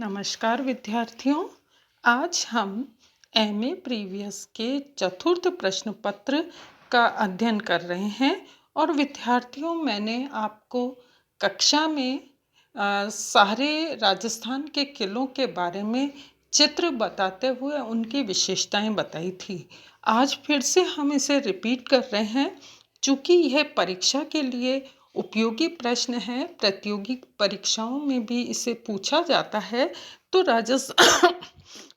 नमस्कार विद्यार्थियों। आज हम एमए प्रीवियस के चतुर्थ प्रश्न पत्र का अध्ययन कर रहे हैं। और विद्यार्थियों, मैंने आपको कक्षा में सारे राजस्थान के किलों के बारे में चित्र बताते हुए उनकी विशेषताएं बताई थी। आज फिर से हम इसे रिपीट कर रहे हैं, चूँकि यह परीक्षा के लिए उपयोगी प्रश्न है। प्रतियोगी परीक्षाओं में भी इसे पूछा जाता है। तो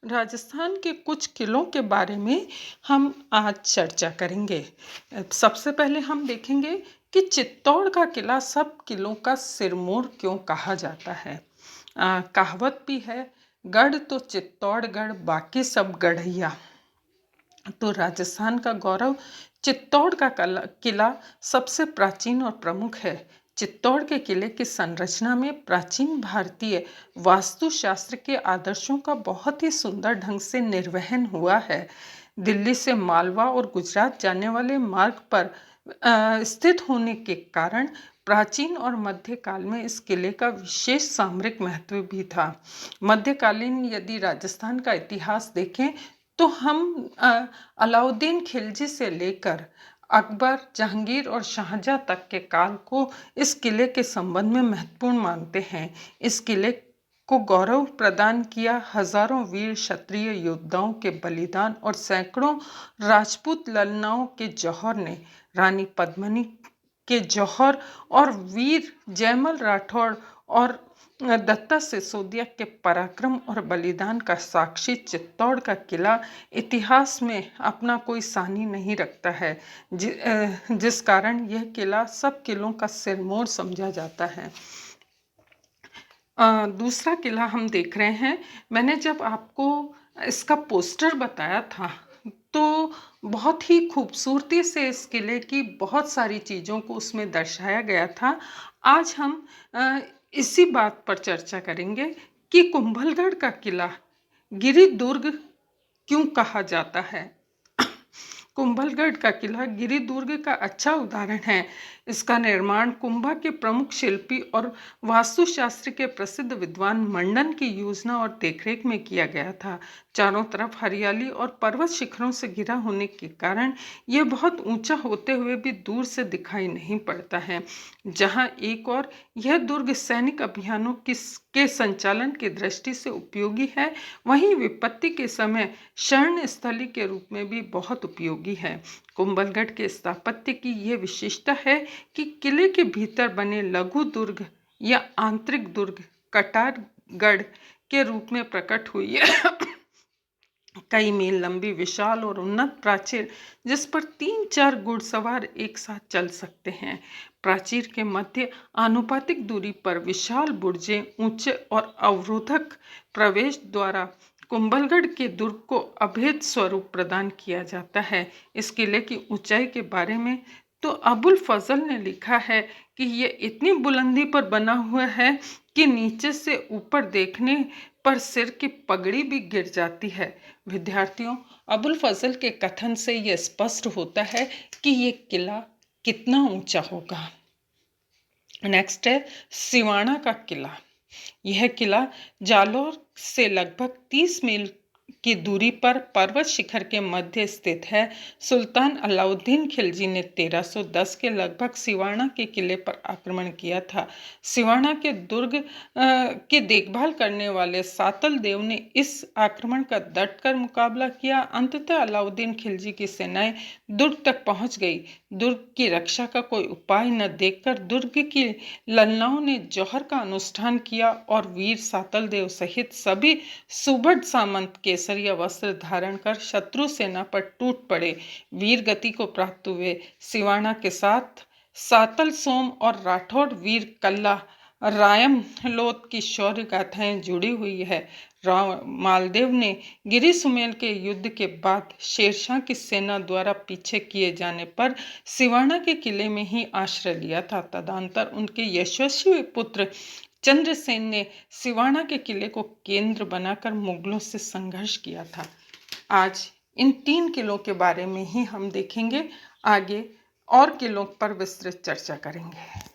राजस्थान के कुछ किलों के बारे में हम आज चर्चा करेंगे। सबसे पहले हम देखेंगे कि चित्तौड़ का किला सब किलों का सिरमौर क्यों कहा जाता है। कहावत भी है, गढ़ तो चित्तौड़गढ़ बाकी सब गढ़ैया। तो राजस्थान का गौरव चित्तौड़ का किला सबसे प्राचीन और प्रमुख है। चित्तौड़ के किले की संरचना में प्राचीन भारतीय वास्तुशास्त्र के आदर्शों का बहुत ही सुंदर ढंग से निर्वहन हुआ है। दिल्ली से मालवा और गुजरात जाने वाले मार्ग पर स्थित होने के कारण प्राचीन और मध्यकाल में इस किले का विशेष सामरिक महत्व भी था। मध्यकालीन यदि राजस्थान का इतिहास देखें तो हम अलाउद्दीन खिलजी से लेकर अकबर, जहांगीर और शाहजहां तक के काल को इस किले के संबंध में महत्वपूर्ण मानते हैं। इस किले को गौरव प्रदान किया हजारों वीर क्षत्रिय योद्धाओं के बलिदान और सैकड़ों राजपूत ललनाओं के जौहर ने। रानी पद्मिनी के जौहर और वीर जयमल राठौड़ और दत्ता सिसोदिया के पराक्रम और बलिदान का साक्षी चित्तौड़ का किला इतिहास में अपना कोई सानी नहीं रखता है, जिस कारण यह किला सब किलों का सिरमौर समझा जाता है। दूसरा किला हम देख रहे हैं। मैंने जब आपको इसका पोस्टर बताया था तो बहुत ही खूबसूरती से इस किले की बहुत सारी चीज़ों को उसमें दर्शाया गया था। आज हम इसी बात पर चर्चा करेंगे कि कुंभलगढ़ का किला गिरि दुर्ग क्यों कहा जाता है। कुंभलगढ़ का किला गिरि दुर्ग का अच्छा उदाहरण है। इसका निर्माण कुंभा के प्रमुख शिल्पी और वास्तुशास्त्र के प्रसिद्ध विद्वान मंडन की योजना और देखरेख में किया गया था। चारों तरफ हरियाली और पर्वत शिखरों से घिरा होने के कारण यह बहुत ऊंचा होते हुए भी दूर से दिखाई नहीं पड़ता है। जहां एक और यह दुर्ग सैनिक अभियानों के संचालन की दृष्टि से उपयोगी है, वहीं विपत्ति के समय शरण स्थली के रूप में भी बहुत उपयोगी है। कुंभलगढ़ के स्थापत्य की यह विशेषता है कि किले के भीतर बने लघु दुर्ग या आंतरिक दुर्ग कटारगढ़ के रूप में प्रकट हुई है। कई मील लंबी विशाल और उन्नत प्राचीर जिस पर 3-4 घुड़सवार एक साथ चल सकते हैं। प्राचीर के मध्य आनुपातिक दूरी पर विशाल बुर्जे, ऊंचे और अवरोधक प्रवेश द्वारा कुंभलगढ़ के दुर्ग को अभेद स्वरूप प्रदान किया जाता है। इस किले की ऊंचाई के बारे में तो अबुल फजल ने लिखा है कि यह इतनी बुलंदी पर बना हुआ है कि नीचे से ऊपर देखने पर सिर की पगड़ी भी गिर जाती है। विद्यार्थियों, अबुल फजल के कथन से यह स्पष्ट होता है कि यह किला कितना ऊंचा होगा। नेक्स्ट है सिवाना का किला। यह किला जालौर से लगभग 30 मील की दूरी पर पर्वत शिखर के मध्य स्थित है। सुल्तान अलाउद्दीन खिलजी ने 1310 के लगभग सिवाना के किले पर आक्रमण किया था। सिवाना के दुर्ग की देखभाल करने वाले सातल देव ने इस आक्रमण का डटकर मुकाबला किया। अंततः अलाउद्दीन खिलजी की सेनाएं दुर्ग तक पहुंच गई। दुर्ग की रक्षा का कोई उपाय न देखकर दुर्ग की ललनाओं ने जौहर का अनुष्ठान किया और वीर सातल देव सहित सभी सुभट सामंत केसरिया वस्त्र धारण कर शत्रु सेना पर टूट पड़े। वीर गति को प्राप्त हुए सिवाना के साथ सातल सोम और राठौड़ वीर कल्ला रायम लोथ की शौर्य गाथाएं जुड़ी हुई है। मालदेव ने गिरि सुमेल के युद्ध के बाद शेरशाह की सेना द्वारा पीछे किए जाने पर सिवाना के किले में ही आश्रय लिया था। तदंतर उनके यशस्वी पुत्र चंद्रसेन ने सिवाना के किले को केंद्र बनाकर मुगलों से संघर्ष किया था। आज इन 3 किलों के बारे में ही हम देखेंगे। आगे और किलों पर विस्तृत चर्चा करेंगे।